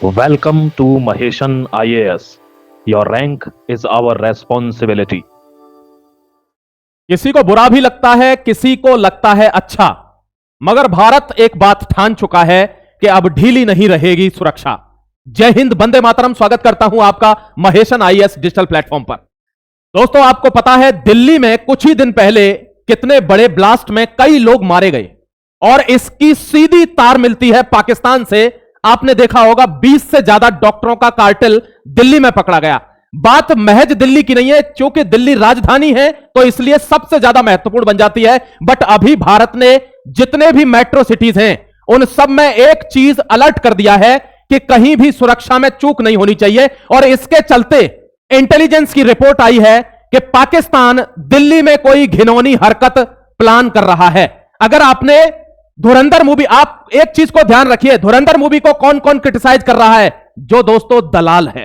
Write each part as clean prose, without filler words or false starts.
Welcome to Maheshan IAS. Your rank is our responsibility. किसी को बुरा भी लगता है, किसी को लगता है अच्छा, मगर भारत एक बात ठान चुका है कि अब ढीली नहीं रहेगी सुरक्षा। जय हिंद, वंदे मातरम। स्वागत करता हूं आपका महेशन आईएएस डिजिटल प्लेटफॉर्म पर। दोस्तों, आपको पता है दिल्ली में कुछ ही दिन पहले कितने बड़े ब्लास्ट में कई लोग मारे गए और इसकी सीधी तार मिलती है पाकिस्तान से। आपने देखा होगा 20 से ज्यादा डॉक्टरों का कार्टेल दिल्ली में पकड़ा गया। बात महज दिल्ली की नहीं है, क्योंकि दिल्ली राजधानी है तो इसलिए सबसे ज्यादा महत्वपूर्ण बन जाती है। बट अभी भारत ने जितने भी मेट्रो सिटीज हैं उन सब में एक चीज अलर्ट कर दिया है कि कहीं भी सुरक्षा में चूक नहीं होनी चाहिए। और इसके चलते इंटेलिजेंस की रिपोर्ट आई है कि पाकिस्तान दिल्ली में कोई घिनौनी हरकत प्लान कर रहा है। अगर आपने धुरंधर मूवी, आप एक चीज को ध्यान रखिए, धुरंधर मूवी को कौन कौन क्रिटिसाइज कर रहा है? जो दोस्तों दलाल है।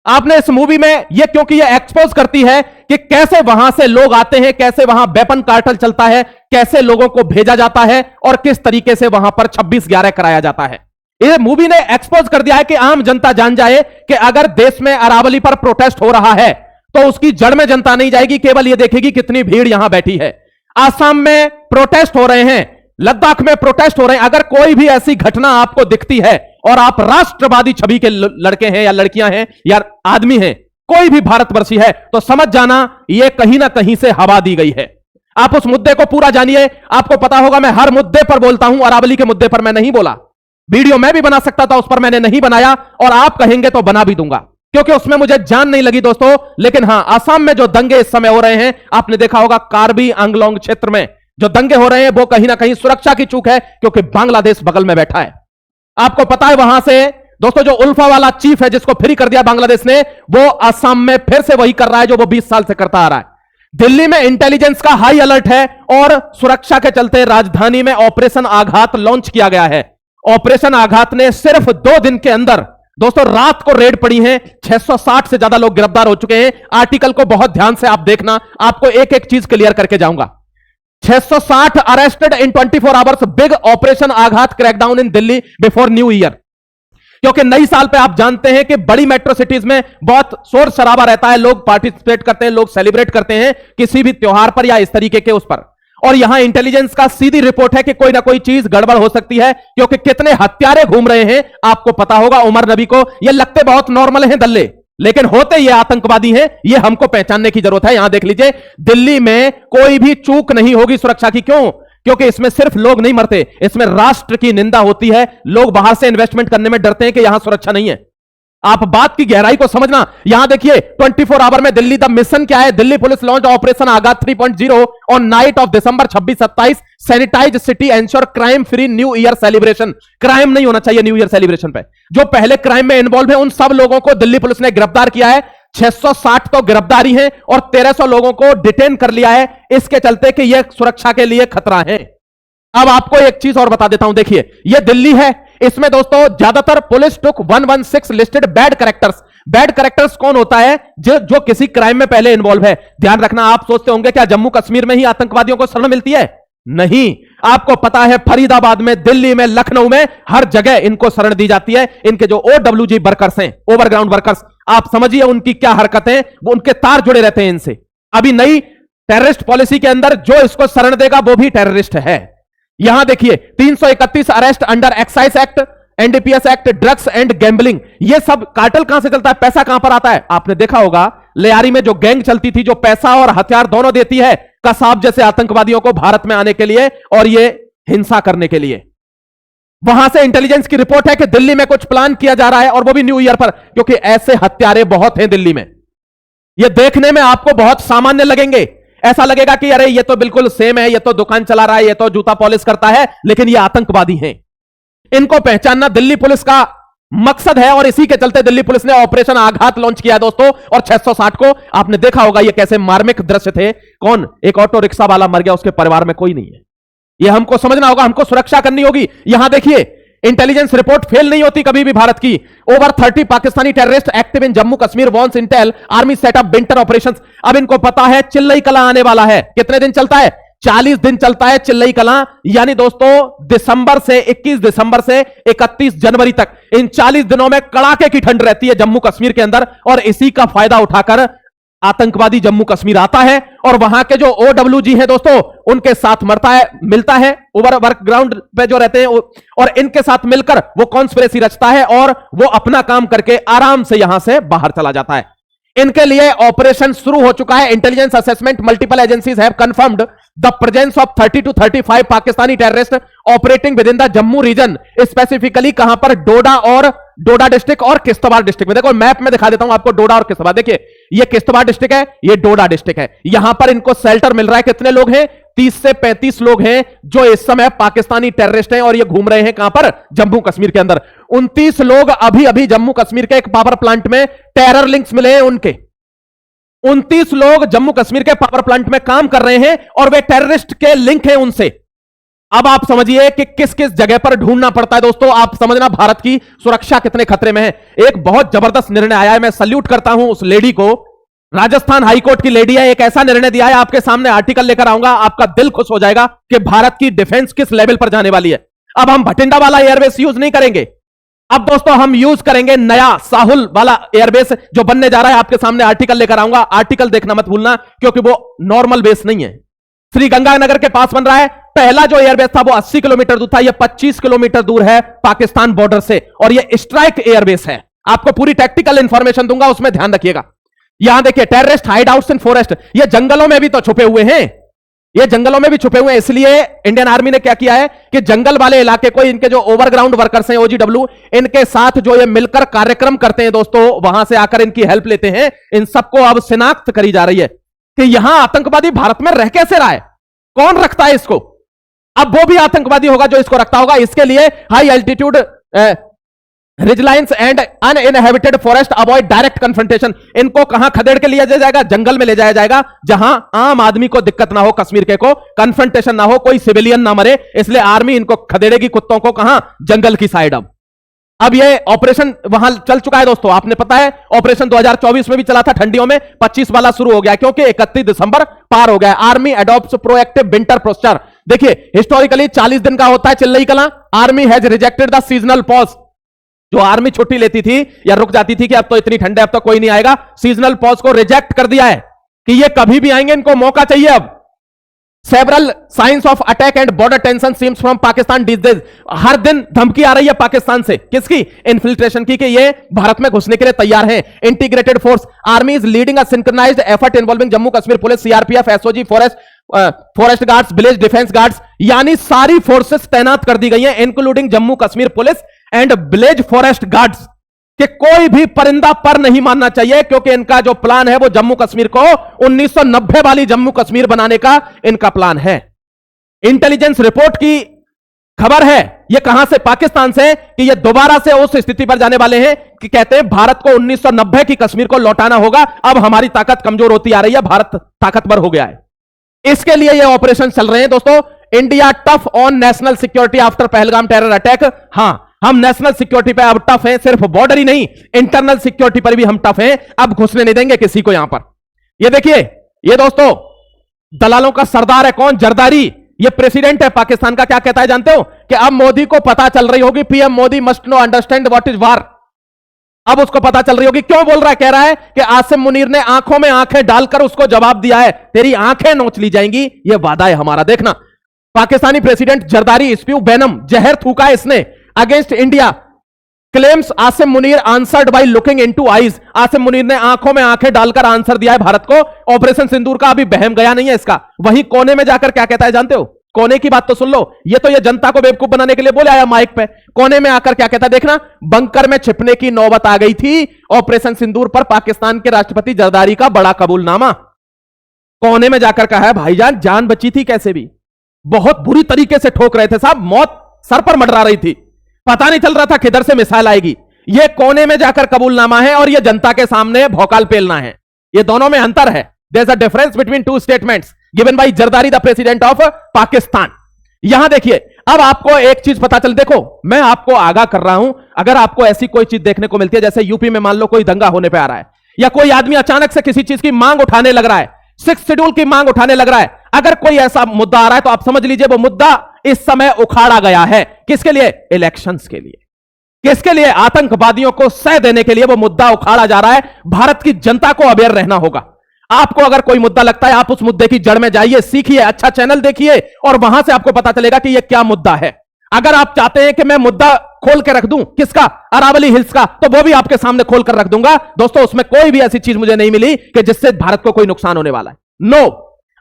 आपने इस मूवी में यह, क्योंकि यह एक्सपोज करती है कि कैसे वहां से लोग आते हैं, कैसे वहां वेपन कार्टेल चलता है, कैसे लोगों को भेजा जाता है और किस तरीके से वहां पर 26/11 कराया जाता है। यह मूवी ने एक्सपोज कर दिया है कि आम जनता जान जाए कि अगर देश में अरावली पर प्रोटेस्ट हो रहा है तो उसकी जड़ में जनता नहीं जाएगी, केवल यह देखेगी कितनी भीड़ यहां बैठी है। आसाम में प्रोटेस्ट हो रहे हैं, लद्दाख में प्रोटेस्ट हो रहे हैं। अगर कोई भी ऐसी घटना आपको दिखती है और आप राष्ट्रवादी छवि के लड़के हैं या लड़कियां हैं या आदमी हैं, कोई भी भारतवर्षी है, तो समझ जाना यह कहीं ना कहीं से हवा दी गई है। आप उस मुद्दे को पूरा जानिए। आपको पता होगा मैं हर मुद्दे पर बोलता हूं, अरावली के मुद्दे पर मैं नहीं बोला। वीडियो मैं भी बना सकता था, उस पर मैंने नहीं बनाया और आप कहेंगे तो बना भी दूंगा, क्योंकि उसमें मुझे जान नहीं लगी दोस्तों। लेकिन हां, असम में जो दंगे इस समय हो रहे हैं, आपने देखा होगा कार्बी आंगलोंग क्षेत्र में जो दंगे हो रहे हैं, वो कहीं ना कहीं सुरक्षा की चूक है, क्योंकि बांग्लादेश बगल में बैठा है। आपको पता है वहां से दोस्तों जो उल्फा वाला चीफ है, जिसको फ्री कर दिया बांग्लादेश ने, वो असम में फिर से वही कर रहा है जो वो 20 साल से करता आ रहा है। दिल्ली में इंटेलिजेंस का हाई अलर्ट है और सुरक्षा के चलते राजधानी में ऑपरेशन आघात लॉन्च किया गया है। ऑपरेशन आघात ने सिर्फ 2 दिन के अंदर दोस्तों, रात को रेड पड़ी है, 660 से ज्यादा लोग गिरफ्तार हो चुके हैं। आर्टिकल को बहुत ध्यान से आप देखना, आपको एक एक चीज क्लियर करके जाऊंगा। 660 arrested in 24 hours, big operation आघात क्रैकडाउन इन दिल्ली बिफोर न्यू ईयर। क्योंकि नई साल पे आप जानते हैं कि बड़ी मेट्रो सिटीज में बहुत शोर शराबा रहता है, लोग पार्टिसिपेट करते हैं, लोग सेलिब्रेट करते हैं किसी भी त्योहार पर या इस तरीके के उस पर। और यहां इंटेलिजेंस का सीधी रिपोर्ट है कि कोई ना कोई चीज गड़बड़ हो सकती है, क्योंकि कितने हत्यारे घूम रहे हैं। आपको पता होगा उमर नबी को, ये लगते बहुत नॉर्मल हैं दल्ले, लेकिन होते ये आतंकवादी हैं। ये हमको पहचानने की जरूरत है। यहां देख लीजिए, दिल्ली में कोई भी चूक नहीं होगी सुरक्षा की। क्यों? क्योंकि इसमें सिर्फ लोग नहीं मरते, इसमें राष्ट्र की निंदा होती है। लोग बाहर से इन्वेस्टमेंट करने में डरते हैं कि यहां सुरक्षा नहीं है। आप बात की गहराई को समझना। यहां देखिए 24 आवर में दिल्ली द मिशन क्या है? Delhi police launch operation Aaghat 3.0 on night of December 26-27, sanitise city, ensure crime free new year celebration. Crime नहीं होना चाहिए न्यू ईयर सेलिब्रेशन पे। जो पहले क्राइम में इन्वॉल्व है उन सब लोगों को दिल्ली पुलिस ने गिरफ्तार किया है। 660 तो गिरफ्तारी है और 1300 लोगों को डिटेन कर लिया है, इसके चलते कि यह सुरक्षा के लिए खतरा है। अब आपको एक चीज और बता देता हूं, देखिए यह दिल्ली है, इसमें दोस्तों ज्यादातर पुलिस टुक 116 listed bad characters. Bad characters कौन होता है? जो किसी क्राइम में पहले इन्वॉल्व है। ध्यान रखना, आप सोचते होंगे क्या जम्मू कश्मीर में ही आतंकवादियों को शरण मिलती है? नहीं, आपको पता है फरीदाबाद में, दिल्ली में, लखनऊ में, हर जगह इनको शरण दी जाती है। इनके जो OWG वर्कर्स हैं, ओवरग्राउंड वर्कर्स, आप समझिए उनकी क्या हरकतें, वो उनके तार जुड़े रहते हैं इनसे। अभी नई टेररिस्ट पॉलिसी के अंदर जो इसको शरण देगा वो भी टेररिस्ट है। यहां देखिए 331 arrest under excise act, NDPS act, drugs and gambling. ये सब कार्टेल कहां से चलता है? पैसा कहां पर आता है? आपने देखा होगा लेयारी में जो गैंग चलती थी, जो पैसा और हथियार दोनों देती है कसाब जैसे आतंकवादियों को भारत में आने के लिए और ये हिंसा करने के लिए। वहां से इंटेलिजेंस की रिपोर्ट है कि दिल्ली में कुछ प्लान किया जा रहा है और वो भी न्यू ईयर पर, क्योंकि ऐसे हत्यारे बहुत हैं दिल्ली में। ये देखने में आपको बहुत सामान्य लगेंगे, ऐसा लगेगा कि अरे ये तो बिल्कुल सेम है, ये तो दुकान चला रहा है, ये तो जूता पॉलिश करता है, लेकिन ये आतंकवादी हैं। इनको पहचानना दिल्ली पुलिस का मकसद है और इसी के चलते दिल्ली पुलिस ने ऑपरेशन आघात लॉन्च किया दोस्तों। और 660 को आपने देखा होगा ये कैसे मार्मिक दृश्य थे। कौन? एक ऑटो रिक्शा वाला मर गया, उसके परिवार में कोई नहीं है। यह हमको समझना होगा, हमको सुरक्षा करनी होगी। यहां देखिए इंटेलिजेंस रिपोर्ट फेल नहीं होती कभी भी भारत की। Over 30 Pakistani terrorist active in Jammu Kashmir wants Intel army setup winter operations. अब इनको पता है चिल्लई कला आने वाला है। कितने दिन चलता है? 40 दिन चलता है चिल्लई कलां, यानी दोस्तों दिसंबर से 21 दिसंबर से 31 जनवरी तक इन 40 दिनों में कड़ाके की ठंड रहती है जम्मू कश्मीर के अंदर। और इसी का फायदा उठाकर आतंकवादी जम्मू कश्मीर आता है और वहां के जो OWG है दोस्तों उनके साथ मिलता है ओवर वर्क ग्राउंड पे जो रहते हैं, और इनके साथ मिलकर वो कॉन्स्पिरेसी रचता है और वो अपना काम करके आराम से यहां से बाहर चला जाता है। इनके लिए ऑपरेशन शुरू हो चुका है। Intelligence assessment multiple agencies have confirmed the presence of 30 to 35 Pakistani terrorist operating within the Jammu region, specifically कहां पर डोडा डिस्ट्रिक्ट और किश्तवाड़ डिस्ट्रिक्ट में। देखो मैप में दिखा देता हूं आपको डोडा और किश्तवाड़। देखिए ये किश्तवाड़ डिस्ट्रिक्ट है, ये डोडा डिस्ट्रिक्ट है। यहां पर इनको शेल्टर मिल रहा है। कितने लोग हैं? 30 से 35 लोग हैं जो इस समय पाकिस्तानी टेररिस्ट हैं और ये घूम रहे हैं कहां पर? जम्मू कश्मीर के अंदर। 29 लोग अभी अभी जम्मू कश्मीर के एक पावर प्लांट में टेरर लिंक्स मिले हैं उनके। 29 लोग जम्मू कश्मीर के पावर प्लांट में काम कर रहे हैं और वे टेररिस्ट के लिंक हैं उनसे। अब आप समझिए कि किस किस जगह पर ढूंढना पड़ता है दोस्तों। आप समझना भारत की सुरक्षा कितने खतरे में है। एक बहुत जबरदस्त निर्णय आया है, मैं सल्यूट करता हूं उस लेडी को। राजस्थान हाईकोर्ट की लेडी है, एक ऐसा निर्णय दिया है, आपके सामने आर्टिकल लेकर आऊंगा, आपका दिल खुश हो जाएगा कि भारत की डिफेंस किस लेवल पर जाने वाली है। अब हम भटिंडा वाला एयरबेस यूज नहीं करेंगे, अब दोस्तों हम यूज करेंगे नया साहुल वाला एयरबेस जो बनने जा रहा है। आपके सामने आर्टिकल लेकर आऊंगा, आर्टिकल देखना मत भूलना क्योंकि वो नॉर्मल बेस नहीं है। श्री गंगानगर के पास बन रहा है। पहला जो एयरबेस था वो 80 किलोमीटर दूर था, यह 25 किलोमीटर दूर है पाकिस्तान बॉर्डर से और यह स्ट्राइक एयरबेस है। आपको पूरी टेक्निकल इंफॉर्मेशन दूंगा, उसमें ध्यान रखिएगा। यहां देखिए टेररिस्ट हाइड आउट्स इन फॉरेस्ट, ये जंगलों में भी तो छुपे हुए हैं, ये जंगलों में भी छुपे हुए हैं। इसलिए इंडियन आर्मी ने क्या किया है कि जंगल वाले इलाके को इनके जो ओवरग्राउंड वर्कर्स हैं OGW, इनके साथ जो ये मिलकर कार्यक्रम करते हैं दोस्तों, वहां से आकर इनकी हेल्प लेते हैं। इन सबको अब शिनाख्त करी जा रही है कि यहां आतंकवादी भारत में रह कैसे रहा है, कौन रखता है इसको। अब वो भी आतंकवादी होगा जो इसको रखता होगा। इसके लिए high altitude ridgelines and uninhabited forest avoid direct confrontation. इनको कहां खदेड़ के लिया जाएगा? जंगल में ले जाया जाएगा जहां आम आदमी को दिक्कत ना हो, कश्मीर के को कन्फ्रंटेशन ना हो, कोई सिविलियन ना मरे। इसलिए आर्मी इनको खदेड़ेगी कुत्तों को कहां? जंगल की साइड। अब ये ऑपरेशन वहां चल चुका है दोस्तों, आपने पता है ऑपरेशन 2024 में भी चला था ठंडियों में, 25 वाला शुरू हो गया क्योंकि 31 दिसंबर पार हो गया। Army adopts proactive winter posture. देखिए हिस्टोरिकली 40 दिन का होता है Chillai Kalan. Army has rejected the seasonal pause. जो आर्मी छुट्टी लेती थी या रुक जाती थी कि अब तो इतनी ठंड है, अब तो कोई नहीं आएगा, सीजनल पॉज को रिजेक्ट कर दिया है कि ये कभी भी आएंगे, इनको मौका चाहिए। अब several signs of attack and border tension seems from Pakistan this days. हर दिन धमकी आ रही है पाकिस्तान से, किसकी? इन्फिल्ट्रेशन की, कि ये भारत में घुसने के लिए तैयार हैं। Integrated force army is leading a synchronised effort involving Jammu Kashmir police, CRPF, SOG, forest guards, village defence guards, यानी सारी फोर्सेस तैनात कर दी गई हैं including Jammu Kashmir police and village forest guards. कि कोई भी परिंदा पर नहीं मानना चाहिए क्योंकि इनका जो प्लान है वो जम्मू कश्मीर को 1990 वाली जम्मू कश्मीर बनाने का इनका प्लान है। इंटेलिजेंस रिपोर्ट की खबर है, ये कहां से? पाकिस्तान से, कि ये दोबारा से उस स्थिति पर जाने वाले हैं कि कहते हैं भारत को 1990 की कश्मीर को लौटाना होगा। अब हमारी ताकत कमजोर होती आ रही है, भारत ताकतवर हो गया है। इसके लिए ये ऑपरेशन चल रहे हैं दोस्तों। India tough on national security after Pahalgam terror attack. हां, हम नेशनल सिक्योरिटी पे अब टफ हैं, सिर्फ बॉर्डर ही नहीं इंटरनल सिक्योरिटी पर भी हम टफ हैं। अब घुसने नहीं देंगे किसी को यहां पर। ये देखिए, ये दोस्तों दलालों का सरदार है कौन? जरदारी। ये प्रेसिडेंट है पाकिस्तान का। क्या कहता है जानते हो? कि अब मोदी को पता चल रही होगी, PM Modi must know understand what is वार। अब उसको पता चल रही होगी। क्यों बोल रहा है? कह रहा है कि आसिम मुनीर ने आंखों में आंखें डालकर उसको जवाब दिया है, तेरी आंखें नोच ली जाएंगी, ये वादा है हमारा। देखना, Pakistani president Zardari spew venom, जहर थूका इसने against India, claims Asim Munir answered by looking into eyes. Asim Munir ने आंखों में आंखें डालकर आंसर दिया है भारत को। ऑपरेशन सिंदूर का अभी बहम गया नहीं है इसका। वहीं कोने में जाकर क्या कहता है जानते हो? कोने की बात तो सुन लो, ये तो ये जनता को बेवकूफ बनाने के लिए बोले आया माइक पे। कोने में आकर क्या कहता है देखना, बंकर में छिपने की नौबत आ गई थी। ऑपरेशन सिंदूर पर पाकिस्तान के राष्ट्रपति जरदारी का बड़ा कबूलनामा। कोने में जाकर कहा है भाईजान जान बची थी कैसे भी, बहुत बुरी तरीके से ठोक रहे थे साहब, मौत सर पर मंडरा रही थी, पता नहीं चल रहा था किधर से मिसाइल आएगी। यह कोने में जाकर कबूलनामा है और यह जनता के सामने भौकाल पेलना है। यह दोनों में अंतर है। There is a difference between two statements given by Zardari the president of Pakistan. यहां देखिए, अब आपको एक चीज पता चल, देखो मैं आपको आगाह कर रहा हूं, अगर आपको ऐसी कोई चीज देखने को मिलती है, जैसे यूपी में मान लो कोई दंगा होने पे आ रहा है या कोई आदमी अचानक से किसी चीज की मांग उठाने लग रहा है, सिक्स शेड्यूल की मांग उठाने लग रहा है। अगर कोई ऐसा मुद्दा आ रहा है तो आप समझ लीजिए वो मुद्दा इस समय उखाड़ा गया है। किसके लिए? इलेक्शंस के लिए। किसके लिए? आतंकवादियों को सह देने के लिए वो मुद्दा उखाड़ा जा रहा है। भारत की जनता को अवेयर रहना होगा। आपको अगर कोई मुद्दा लगता है, आप उस मुद्दे की जड़ में जाइए, सीखिए, अच्छा चैनल देखिए और वहां से आपको पता चलेगा कि यह क्या मुद्दा है। अगर आप चाहते हैं कि मैं मुद्दा खोल के रख दूं, किसका? अरावली हिल्स का, तो वो भी आपके सामने खोल कर रख दूंगा। दोस्तों, उसमें कोई भी ऐसी चीज मुझे नहीं मिली कि जिससे भारत को कोई नुकसान होने वाला है। नो।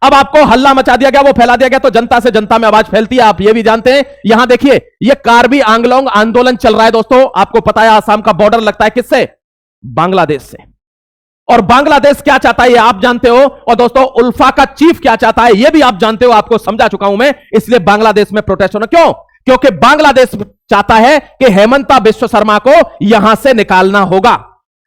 अब आपको हल्ला मचा दिया गया, वो फैला दिया गया, तो जनता से जनता में आवाज फैलती है, आप ये भी जानते हैं। यहां देखिए, ये कार्बी आंगलोंग आंदोलन चल रहा है दोस्तों। आपको पता है आसाम का बॉर्डर लगता है किससे? बांग्लादेश से। और बांग्लादेश क्या चाहता है ये आप जानते हो। और दोस्तों, उल्फा का चीफ क्या चाहता है ये भी आप जानते हो, आपको समझा चुका हूं मैं। इसलिए बांग्लादेश में प्रोटेस्ट होना क्यों? क्योंकि बांग्लादेश चाहता है कि हेमंता बिश्व शर्मा को यहां से निकालना होगा।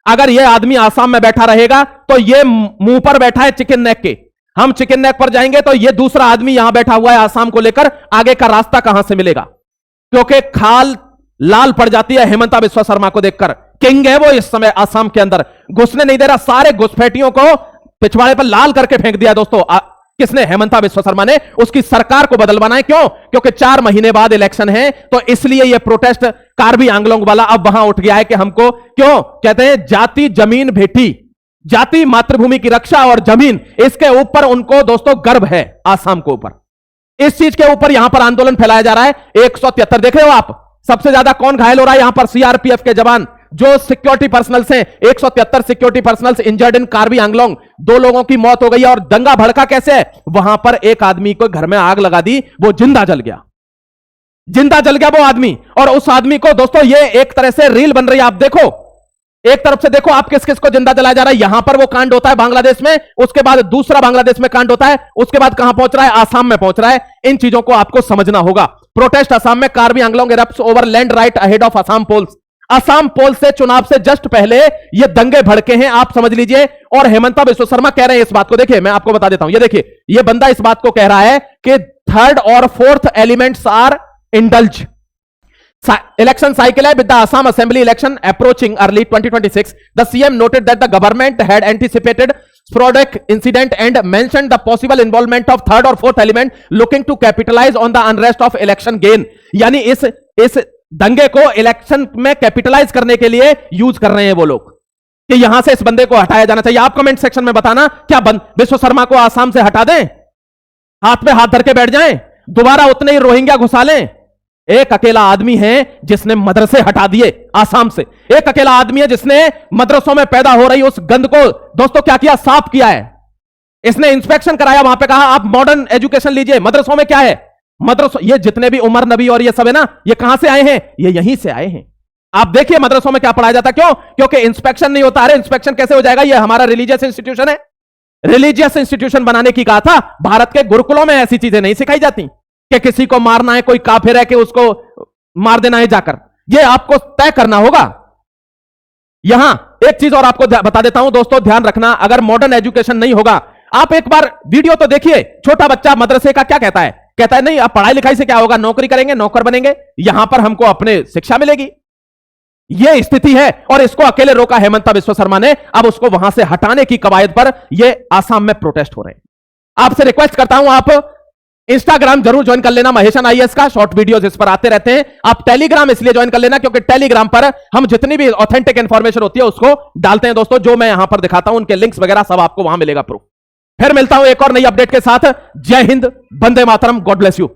अगर यह आदमी आसाम में बैठा रहेगा तो यह मुंह पर बैठा है चिकन नेक के, हम चिकन नेक पर जाएंगे तो यह दूसरा आदमी यहां बैठा हुआ है आसाम को लेकर, आगे का रास्ता कहां से मिलेगा? क्योंकि खाल लाल पड़ जाती है हेमंता बिश्व शर्मा को देखकर। किंग है वो इस समय आसाम के अंदर, घुसने नहीं दे रहा। सारे घुसपैठियों को पिछवाड़े पर लाल करके फेंक दिया दोस्तों। किसने? हेमंता बिश्व शर्मा ने। उसकी सरकार को बदलवाना है। क्यों? क्योंकि 4 महीने बाद इलेक्शन है, तो इसलिए यह प्रोटेस्ट कार्बी आंगलोंग वाला अब वहां उठ गया है कि हमको, क्यों कहते हैं, जाति जमीन भेटी, जाति मातृभूमि की रक्षा और जमीन, इसके ऊपर उनको दोस्तों गर्व है आसाम के ऊपर। इस चीज के ऊपर यहां पर आंदोलन फैलाया जा रहा है। 173 देख रहे हो आप। सबसे ज्यादा कौन घायल हो रहा है यहां पर? सीआरपीएफ के जवान, जो सिक्योरिटी पर्सनल्स हैं। 173 security personnels injured in Karbi Anglong. 2 लोगों की मौत हो गई है। और दंगा भड़का कैसे है? वहां पर एक आदमी को घर में आग लगा दी, वो जिंदा जल गया। जिंदा जल गया वो आदमी। और उस आदमी को दोस्तों, ये एक तरह से रील बन रही है, आप देखो, एक तरफ से देखो आप किस किस को जिंदा जलाया जा रहा है। यहां पर वो कांड होता है बांग्लादेश में, उसके बाद दूसरा बांग्लादेश में कांड होता है, उसके बाद कहां पहुंच रहा है? आसाम में पहुंच रहा है। इन चीजों को आपको समझना होगा। प्रोटेस्ट असम में, Karbi Anglong erupts over land right ahead of Assam polls. Assam poll से, चुनाव से जस्ट पहले ये दंगे भड़के हैं, आप समझ लीजिए। और हेमंता बिश्व शर्मा कह रहे हैं इस बात को। देखिए, मैं आपको बता देता हूं, ये देखिए, ये बंदा इस बात को कह रहा है कि 3rd और 4th elements are indulge. Election cycle with the Assam Assembly election approaching early 2026, the CM noted that the government had anticipated sporadic incident and mentioned the possible involvement of 3rd or 4th element looking to capitalize on the unrest of election gain। यानी इस दंगे को election में capitalise करने के लिए use कर रहे हैं वो लोग कि यहां से इस बंदे को हटाया जाना चाहिए। आप कमेंट सेक्शन में बताना, क्या बिश्व शर्मा को आसाम से हटा दें? हाथ पे हाथ धर के बैठ जाएं? दोबारा उतने ही रोहिंग्या घुसा लें? एक अकेला आदमी है जिसने मदरसे हटा दिए आसाम से। एक अकेला आदमी है जिसने मदरसों में पैदा हो रही उस गंद को दोस्तों क्या किया? साफ किया है। इसने इंस्पेक्शन कराया, वहां पे कहा आप मॉडर्न एजुकेशन लीजिए। मदरसों में क्या है? मदरसों, ये जितने भी उमर नबी और ये सब है ना, ये कहां से आए हैं? ये यहीं से आए हैं। आप देखिए मदरसों में क्या पढ़ाया जाता है। क्यों? क्योंकि इंस्पेक्शन नहीं होता। अरे इंस्पेक्शन कैसे हो जाएगा? ये हमारा रिलीजियस इंस्टीट्यूशन है। रिलीजियस इंस्टीट्यूशन बनाने की कहा था। भारत के गुरुकुलों में ऐसी चीजें नहीं सिखाई जाती कि किसी को मारना है, कोई काफिर है कि उसको मार देना है जाकर। ये आपको तय करना होगा। यहां एक चीज और आपको बता देता हूं दोस्तों, ध्यान रखना, अगर मॉडर्न एजुकेशन नहीं होगा, आप एक बार वीडियो तो देखिए। छोटा बच्चा मदरसे का क्या कहता है? कहता है नहीं, अब पढ़ाई लिखाई से क्या होगा? नौकरी करेंगे, नौकर बनेंगे, यहां पर हमको अपने शिक्षा मिलेगी। यह स्थिति है और इसको अकेले रोका हेमंता बिश्व शर्मा ने। अब उसको वहां से हटाने की कवायद पर यह आसाम में प्रोटेस्ट हो रहे हैं। आपसे रिक्वेस्ट करता हूं, आप इंस्टाग्राम जरूर ज्वाइन कर लेना महेशन आईएएस का, शॉर्ट वीडियोस इस पर आते रहते हैं। आप टेलीग्राम इसलिए ज्वाइन कर लेना क्योंकि टेलीग्राम पर हम जितनी भी ऑथेंटिक इंफॉर्मेशन होती है उसको डालते हैं दोस्तों। जो मैं यहां पर दिखाता हूं उनके लिंक्स वगैरह सब आपको वहां मिलेगा प्रूफ। फिर मिलता हूं एक और नई अपडेट के साथ। जय Hind, Vande Mataram, God bless you.